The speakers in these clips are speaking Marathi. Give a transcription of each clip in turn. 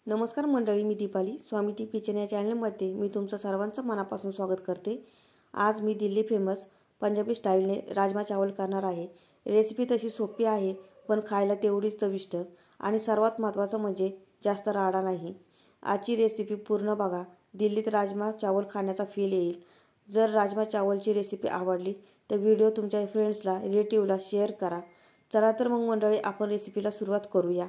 नमस्कार मंडळी, मी दीपाली. स्वामीदीप किचन या चॅनलमध्ये मी तुमचं सर्वांचं मनापासून स्वागत करते. आज मी दिल्ली फेमस पंजाबी स्टाईलने राजमा चावल करणार आहे. रेसिपी तशी सोपी आहे, पण खायला तेवढीच चविष्ट आणि सर्वात महत्त्वाचं म्हणजे जास्त राडा नाही. आजची रेसिपी पूर्ण बघा. दिल्लीत राजमा चावल खाण्याचा फील येईल. जर राजमा चावलची रेसिपी आवडली तर व्हिडिओ तुमच्या फ्रेंड्सला, रिलेटिव्हला शेअर करा. चला तर मग मंडळी, आपण रेसिपीला सुरुवात करूया.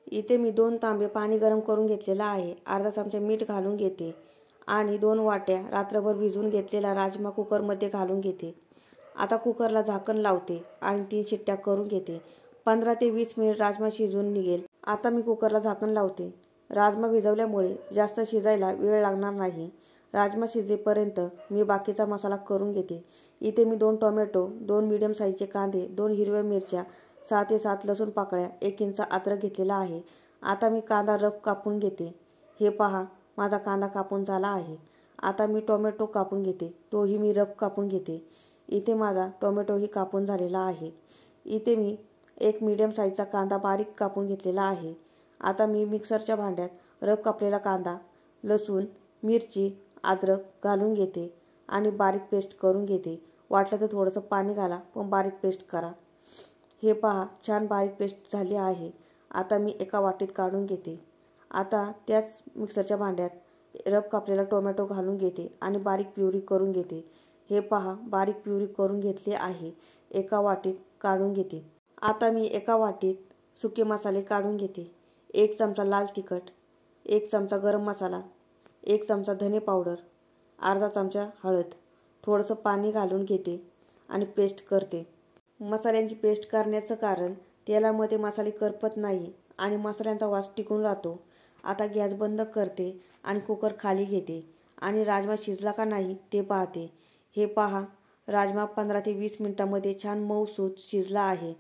इथे मी 2 तांबे पाणी गरम करून घेतलेला आहे. अर्धा चमचा मीठ घालून घेते आणि 2 वाट्या रात्रभर भिजवून घेतलेला राजमा कुकरमध्ये घालून घेते. आता कुकरला झाकण लावते आणि 3 शिट्ट्या करून घेते. 15 ते 20 मिनिट राजमा शिजून निघेल. आता मी कुकरला झाकण लावते. राजमा भिजवल्यामुळे जास्त शिजायला वेळ लागणार नाही. राजमा शिजेपर्यंत मी बाकीचा मसाला करून घेते. इथे मी 2 टोमॅटो, 2 मीडियम साईजचे कांदे, 2 हिरव्या मिरच्या, 6 ते 7 लसूण पाकळ्या, 1 इंच अद्रक घेतलेला आहे. आता मी कांदा रफ कापून घेते. हे पहा, माझा कांदा कापून झाला आहे. आता मी टोमॅटो कापून घेते. तोही मी रफ कापून घेते. इथे माझा टोमॅटोही कापून झालेला आहे. इथे मी 1 मीडियम साईजचा कांदा बारीक कापून घेतलेला आहे. आता मी मिक्सरच्या भांड्यात रफ कापलेला कांदा, लसूण, मिरची, अद्रक घालून घेते आणि बारीक पेस्ट करून घेते. वाटलं तर थोडंसं पाणी घाला, पण बारीक पेस्ट करा. हे पहा, छान बारीक पेस्ट झाली आहे. आता मी एका वाटीत काढून घेते. आता त्याच मिक्सरच्या भांड्यात रफ कापलेला टोमॅटो घालून घेते आणि बारीक प्युरी करून घेते. हे पहा, बारीक प्युरी करून घेतली आहे. एका वाटीत काढून घेते. आता मी एका वाटीत सुके मसाले काढून घेते. 1 चमचा लाल तिखट, 1 चमचा गरम मसाला, 1 चमचा धने पावडर, अर्धा चमचा हळद, थोडंसं पाणी घालून घेते आणि पेस्ट करते. मसाल्यांची पेस्ट करण्याचं कारण तेलामध्ये मसाले करपत नाही आणि मसाल्यांचा वास टिकून राहतो. आता गॅस बंद करते आणि कुकर खाली घेते आणि राजमा शिजला का नाही ते पाहते. हे पहा, राजमा 15 ते 20 मिनिटांमध्ये छान मऊसूत शिजला आहे.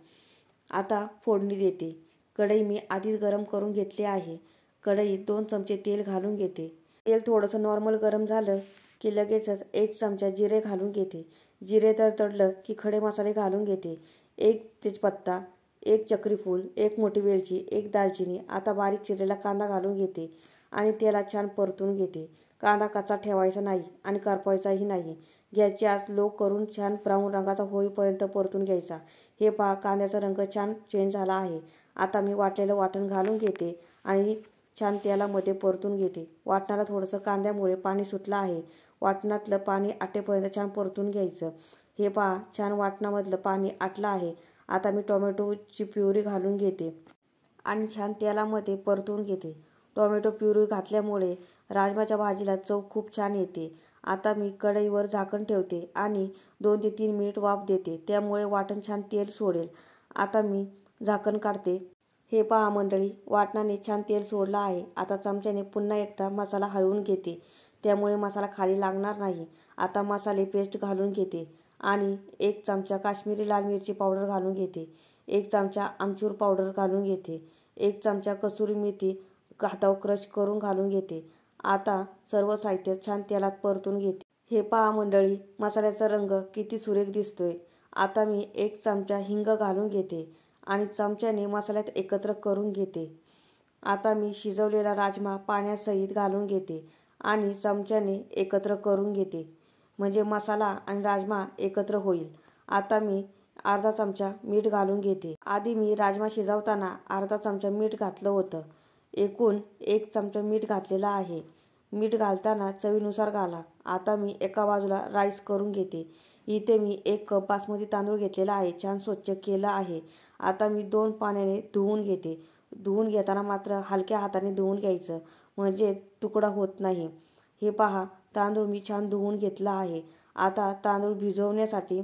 आता फोडणी देते. कढई मी आधीच गरम करून घेतली आहे. कढईत 2 चमचे तेल घालून घेते. तेल थोडंसं नॉर्मल गरम झालं की लगेचच 1 चमचा जिरे घालून घेते. जिरे तडतडलं की खडे मसाले घालून घेते. 1 तेजपत्ता, 1 चक्रीफूल, 1 मोठी वेलची, 1 दालचिनी. आता बारीक चिरलेला कांदा घालून घेते आणि तेलात छान परतून घेते. कांदा कच्चा ठेवायचा नाही आणि करपवायचाही नाही. गॅसची आच लो करून छान ब्राऊन रंगाचा होईपर्यंत परतून घ्यायचा. हे पहा, कांद्याचा रंग छान चेंज झाला आहे. आता मी वाटलेलं वाटण घालून घेते आणि छान तेलामध्ये परतून घेते. वाटणाला थोडंसं कांद्यामुळे पाणी सुटलं आहे. वाटणातलं पाणी आटेपर्यंत छान परतून घ्यायचं. हे पहा, छान वाटणामधलं पाणी आटलं आहे. आता मी टोमॅटोची प्युरी घालून घेते आणि छान तेलामध्ये परतून घेते. टोमॅटो प्युरी घातल्यामुळे राजमाच्या भाजीला चव खूप छान येते. आता मी कढईवर झाकण ठेवते आणि 2 ते 3 मिनिट वाफ देते. त्यामुळे वाटण छान तेल सोडेल. आता मी झाकण काढते. हे पहा मंडळी, वाटणाने छान तेल सोडलं आहे. आता चमच्याने पुन्हा एकदा मसाला हलवून घेते. त्यामुळे मसाला खाली लागणार नाही. आता मसाले पेस्ट घालून घेते आणि 1 चमचा काश्मीरी लाल मिरची पावडर घालून घेते. 1 चमचा आमचूर पावडर घालून घेते. 1 चमचा कसुरी मेथी हातावर क्रश करून घालून घेते. आता सर्व साहित्य छान तेलात परतून घेते. हे पहा मंडळी, मसाल्याचा रंग किती सुरेख दिसतोय. आता मी 1 चमचा हिंग घालून घेते आणि चमच्याने मसाल्यात एकत्र करून घेते. आता मी शिजवलेला राजमा पाण्यासहित घालून घेते आणि चमच्याने एकत्र करून घेते, म्हणजे मसाला आणि राजमा एकत्र होईल. आता मी अर्धा चमचा मीठ घालून घेते. आधी मी राजमा शिजवताना अर्धा चमचा मीठ घातलं होतं. एकूण 1 चमचा मीठ घातलेलं आहे. मीठ घालताना चवीनुसार घाला. आता मी एका बाजूला राईस करून घेते. इथे मी 1 कप बासमती तांदूळ घेतलेला आहे. छान स्वच्छ केलं आहे. आता मी 2 पाण्याने धुवून घेते. धुवून घेताना मात्र हलक्या हाताने धुवून घ्यायचं, म्हणजे तुकडा होत नाही. हे पहा, तांदूळ मी छान धुवून घेतला आहे. आता तांदूळ भिजवण्यासाठी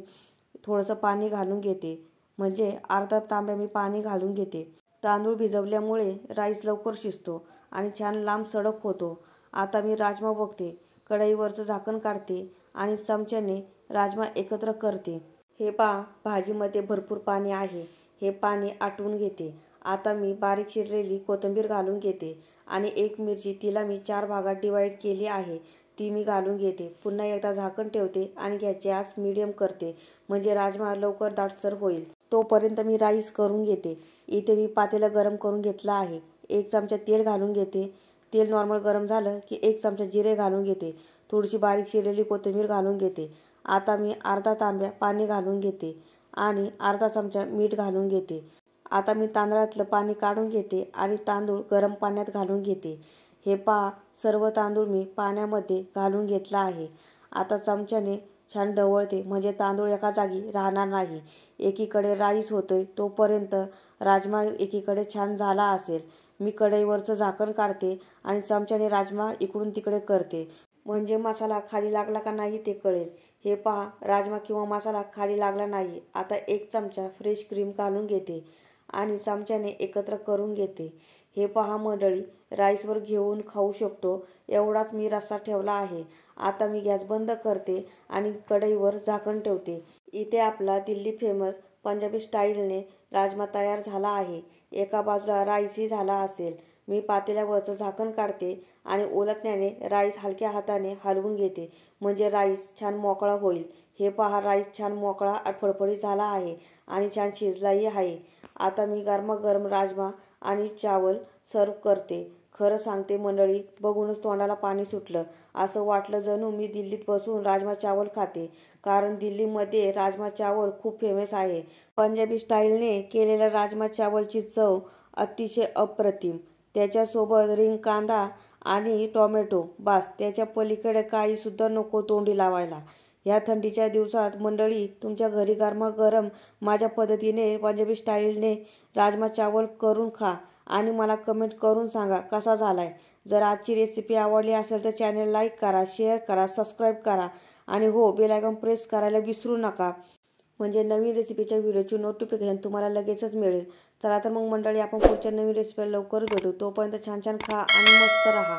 थोडंसं पाणी घालून घेते, म्हणजे अर्धा तांब्या मी पाणी घालून घेते. तांदूळ भिजवल्यामुळे राईस लवकर शिजतो आणि छान लांब सडक होतो. आता मी राजमा बघते. कढईवरचं झाकण काढते आणि चमच्याने राजमा एकत्र करते. हे पहा, भाजीमध्ये भरपूर पाणी आहे. हे पाणी आटवून घेते. आता मी बारीक चिरलेली कोथिंबीर घालून घेते आणि 1 मिरची, तिला मी 4 भागात डिवाईड केली आहे, ती मी घालून घेते. पुन्हा एकदा झाकण ठेवते आणि गॅसची आच मीडियम करते, म्हणजे राजमा लवकर दाटसर होईल. तोपर्यंत मी राईस करून घेते. इथे मी पातेलं गरम करून घेतलं आहे. 1 चमचा तेल घालून घेते तेल नॉर्मल गरम झालं की 1 चमचा जिरे घालून घेते. थोडीशी बारीक चिरलेली कोथिंबीर घालून घेते. आता मी अर्धा तांब्या पाणी घालून घेते आणि अर्धा चमचा मीठ घालून घेते. आता मी तांदळातलं पाणी काढून घेते आणि तांदूळ गरम पाण्यात घालून घेते. हे पहा, सर्व तांदूळ मी पाण्यामध्ये घालून घेतला आहे. आता चमच्याने छान ढवळते म्हणजे तांदूळ एका जागी राहणार नाही. एकीकडे राईस होतोय तोपर्यंत राजमा एकीकडे छान झाला असेल. मी कढईवरचं झाकण काढते आणि चमच्याने राजमा इकडून तिकडे करते म्हणजे मसाला खाली लागला का नाही ते कळेल. हे पहा, राजमा किंवा मसाला खाली लागला नाही. आता 1 चमचा फ्रेश क्रीम घालून घेते आणि चमच्याने एकत्र करून घेते. हे पहा मंडळी, राईसवर घेऊन खाऊ शकतो एवढाच मी रस्सा ठेवला आहे. आता मी गॅस बंद करते आणि कढईवर झाकण ठेवते. इथे आपला दिल्ली फेमस पंजाबी स्टाईलने राजमा तयार झाला आहे. एका बाजूला राईसही झाला असेल. मी पातेल्यावरचं झाकण काढते आणि ओलतण्याने राईस हलक्या हाताने हलवून घेते म्हणजे राईस छान मोकळा होईल. हे पहा, राईस छान मोकळा फडफडीत झाला आहे आणि छान शिजलाही आहे. आता मी गरमागरम राजमा आणि चावल सर्व करते. खरं सांगते मंडळी, बघूनच तोंडाला पाणी सुटलं. असं वाटलं जणू मी दिल्लीत बसून राजमा चावल खाते. कारण दिल्लीमध्ये राजमा चावल खूप फेमस आहे. पंजाबी स्टाईलने केलेल्या राजमा चावलची चव अतिशय अप्रतिम. त्याच्यासोबत रिंग कांदा आणि टोमॅटो, बास, त्याच्या पलीकडे काहीसुद्धा नको तोंडी लावायला. ह्या थंडीच्या दिवसात मंडळी तुमच्या घरी गरमागरम माझ्या पद्धतीने पंजाबी स्टाईलने राजमा चावल करून खा आणि मला कमेंट करून सांगा कसा झालाय. जर आजची रेसिपी आवडली असेल तर चॅनल लाईक करा, शेअर करा, सबस्क्राईब करा आणि हो, बेल आयकॉन प्रेस करायला विसरू नका म्हणजे नवीन रेसिपीच्या व्हिडिओची नोटिफिकेशन तुम्हाला लगेचच मिळेल. चला तर मग मंडळी, आपण पुढच्या नवीन रेसिपीला लवकरच भेटू. तोपर्यंत छान छान खा आणि मस्त राहा.